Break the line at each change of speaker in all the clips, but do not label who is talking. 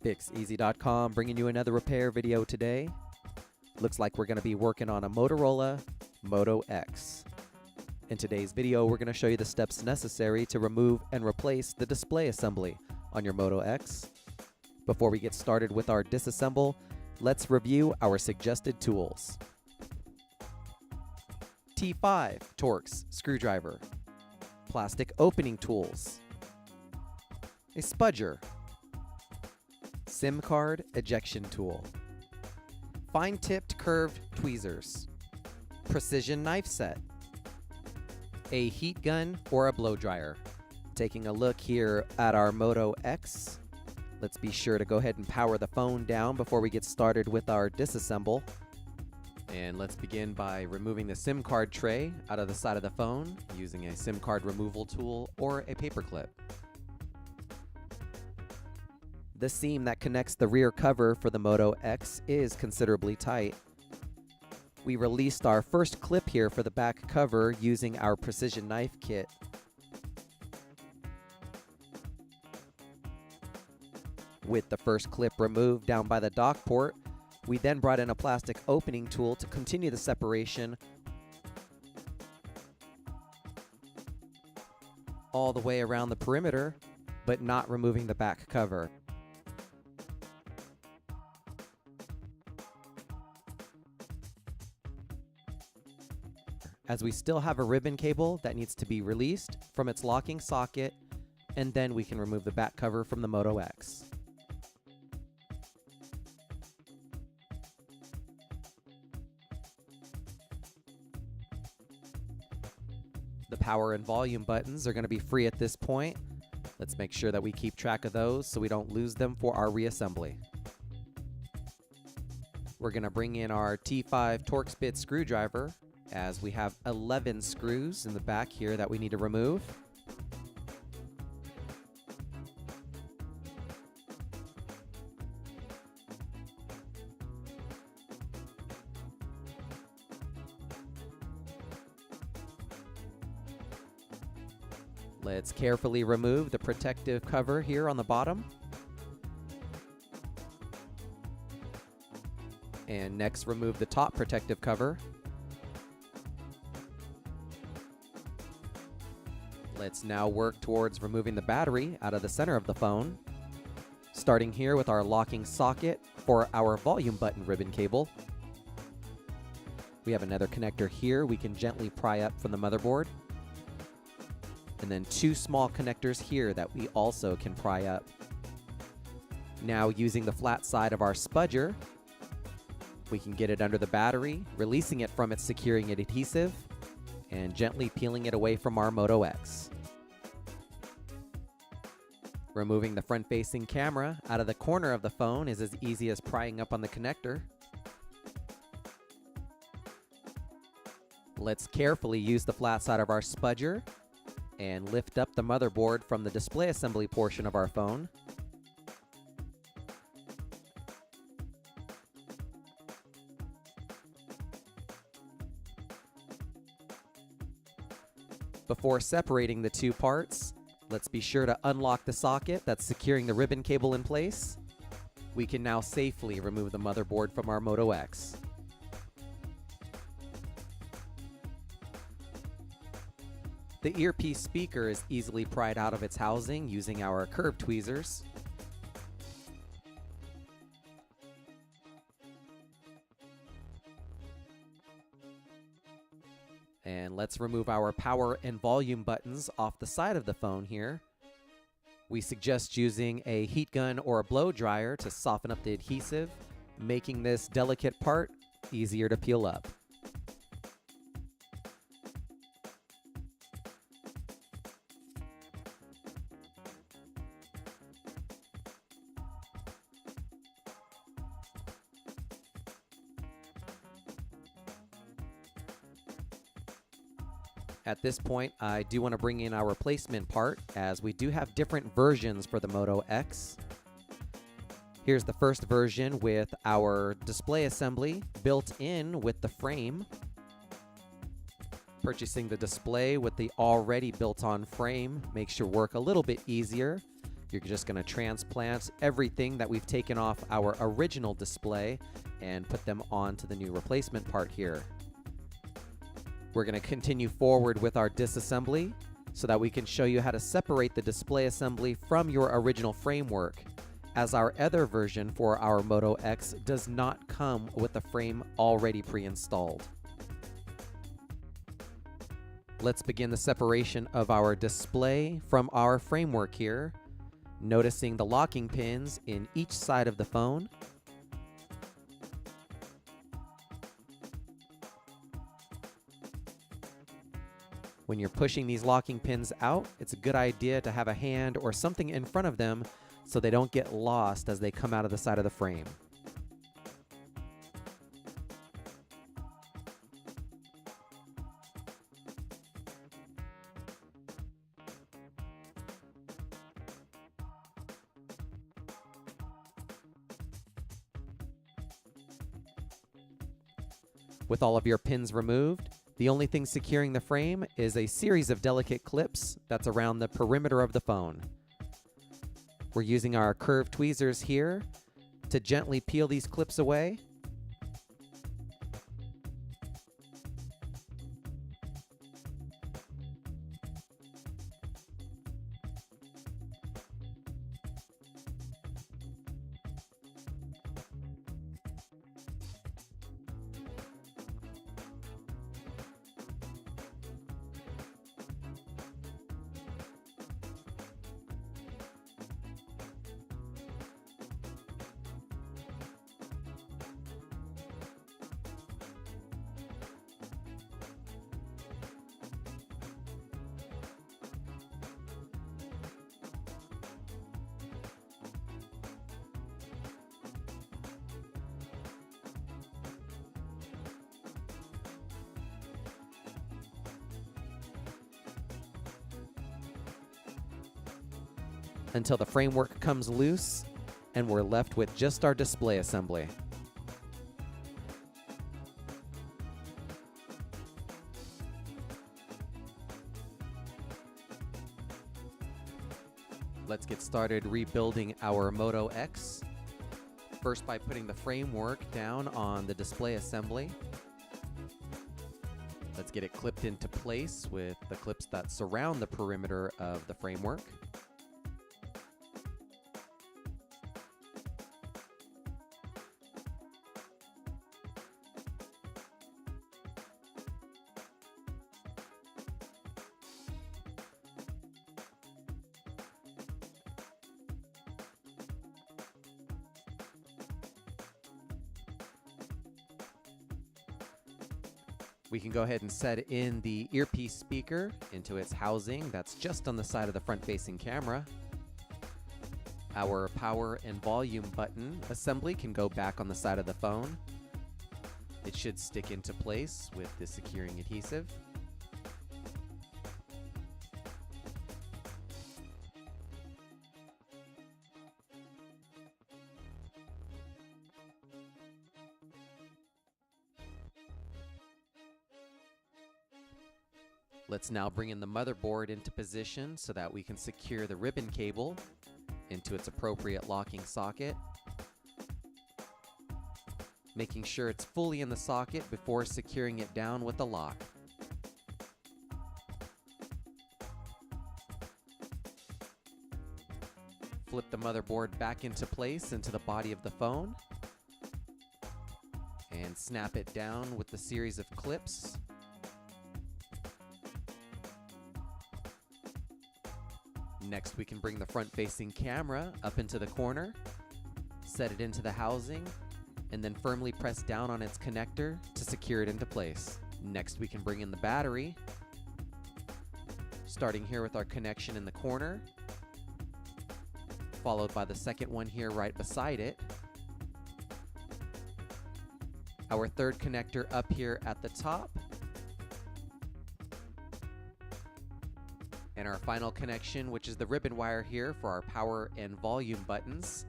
FixEasy.com bringing you another repair video today. Looks like we're going to be working on a Motorola Moto X. In today's video, we're going to show you the steps necessary to remove and replace the display assembly on your Moto X. Before we get started with our disassemble, let's review our suggested tools. T5 Torx screwdriver, plastic opening tools, a spudger, SIM card ejection tool, fine-tipped curved tweezers, precision knife set, a heat gun or a blow dryer. Taking a look here at our Moto X, let's be sure to go ahead and power the phone down before we get started with our disassemble. And let's begin by removing the SIM card tray out of the side of the phone using a SIM card removal tool or a paper clip. The seam that connects the rear cover for the Moto X is considerably tight. We released our first clip here for the back cover using our precision knife kit. With the first clip removed down by the dock port, we then brought in a plastic opening tool to continue the separation all the way around the perimeter, but not removing the back cover. As we still have a ribbon cable that needs to be released from its locking socket, and then we can remove the back cover from the Moto X. The power and volume buttons are going to be free at this point. Let's make sure that we keep track of those so we don't lose them for our reassembly. We're going to bring in our T5 Torx bit screwdriver, as we have 11 screws in the back here that we need to remove. Let's carefully remove the protective cover here on the bottom. And next, remove the top protective cover. Let's now work towards removing the battery out of the center of the phone, starting here with our locking socket for our volume button ribbon cable. We have another connector here we can gently pry up from the motherboard, and then two small connectors here that we also can pry up. Now, using the flat side of our spudger, we can get it under the battery, releasing it from its securing adhesive, and gently peeling it away from our Moto X. Removing the front-facing camera out of the corner of the phone is as easy as prying up on the connector. Let's carefully use the flat side of our spudger and lift up the motherboard from the display assembly portion of our phone. Before separating the two parts, let's be sure to unlock the socket that's securing the ribbon cable in place. We can now safely remove the motherboard from our Moto X. The earpiece speaker is easily pried out of its housing using our curved tweezers. And let's remove our power and volume buttons off the side of the phone here. We suggest using a heat gun or a blow dryer to soften up the adhesive, making this delicate part easier to peel up. At this point, I do want to bring in our replacement part, as we do have different versions for the Moto X. Here's the first version with our display assembly built in with the frame. Purchasing the display with the already built-on frame makes your work a little bit easier, You're just going to transplant everything that we've taken off our original display and put them onto the new replacement part here. We're going to continue forward with our disassembly so that we can show you how to separate the display assembly from your original framework, as our other version for our Moto X does not come with a frame already pre-installed. Let's begin the separation of our display from our framework here, noticing the locking pins in each side of the phone. When you're pushing these locking pins out, it's a good idea to have a hand or something in front of them so they don't get lost as they come out of the side of the frame. With all of your pins removed, the only thing securing the frame is a series of delicate clips that's around the perimeter of the phone. We're using our curved tweezers here to gently peel these clips away. Until the framework comes loose and we're left with just our display assembly. Let's get started rebuilding our Moto X. First by putting the framework down on the display assembly. Let's get it clipped into place with the clips that surround the perimeter of the framework. We can go ahead and set in the earpiece speaker into its housing that's just on the side of the front-facing camera. Our power and volume button assembly can go back on the side of the phone. It should stick into place with the securing adhesive. Let's now bring in the motherboard into position so that we can secure the ribbon cable into its appropriate locking socket, making sure it's fully in the socket before securing it down with a lock. Flip the motherboard back into place into the body of the phone and snap it down with the series of clips. Next, we can bring the front-facing camera up into the corner, set it into the housing, and then firmly press down on its connector to secure it into place. Next, we can bring in the battery, starting here with our connection in the corner, followed by the second one here right beside it. Our third connector up here at the top, and our final connection, which is the ribbon wire here for our power and volume buttons,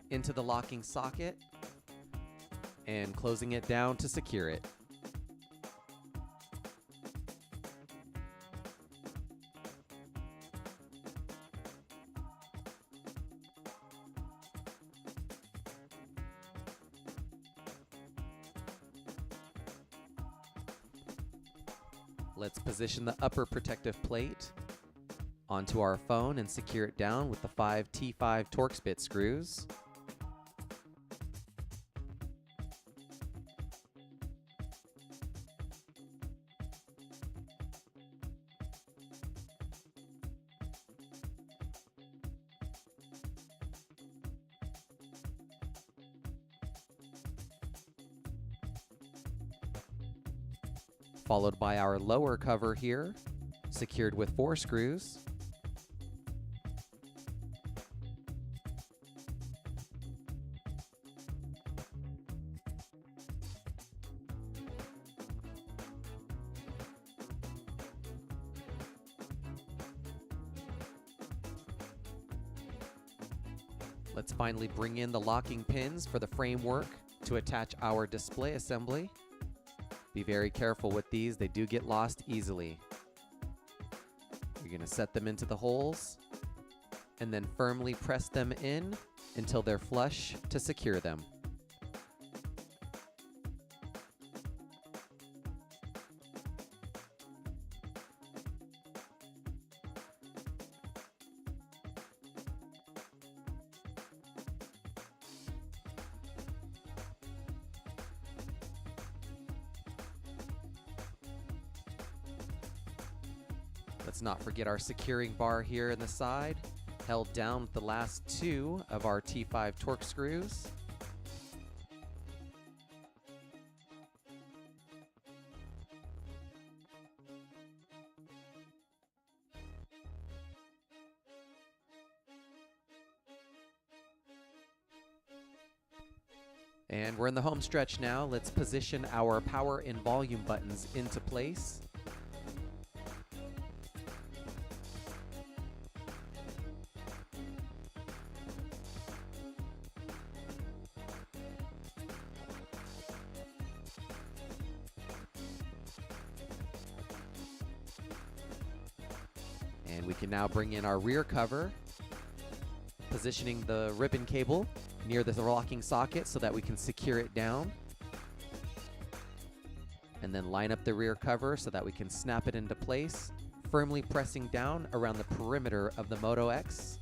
into the locking socket and closing it down to secure it. Let's position the upper protective plate onto our phone and secure it down with the 5 T5 Torx bit screws. Followed by our lower cover here, secured with 4 screws. Let's finally bring in the locking pins for the framework to attach our display assembly. Be very careful with these, they do get lost easily. You're going to set them into the holes and then firmly press them in until they're flush to secure them. Let's not forget our securing bar here in the side, held down with the last 2 of our T5 Torx screws. And we're in the home stretch now. Let's position our power and volume buttons into place. And we can now bring in our rear cover, positioning the ribbon cable near the locking socket so that we can secure it down. And then line up the rear cover so that we can snap it into place, firmly pressing down around the perimeter of the Moto X.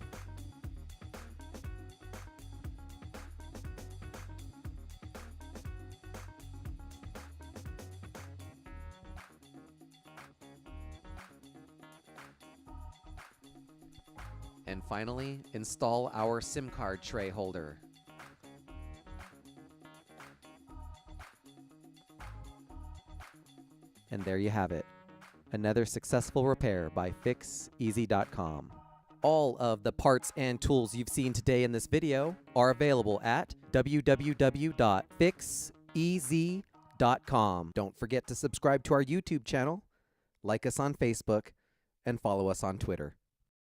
And finally, install our SIM card tray holder. And there you have it. Another successful repair by FixEasy.com. All of the parts and tools you've seen today in this video are available at www.fixeasy.com. Don't forget to subscribe to our YouTube channel, like us on Facebook, and follow us on Twitter.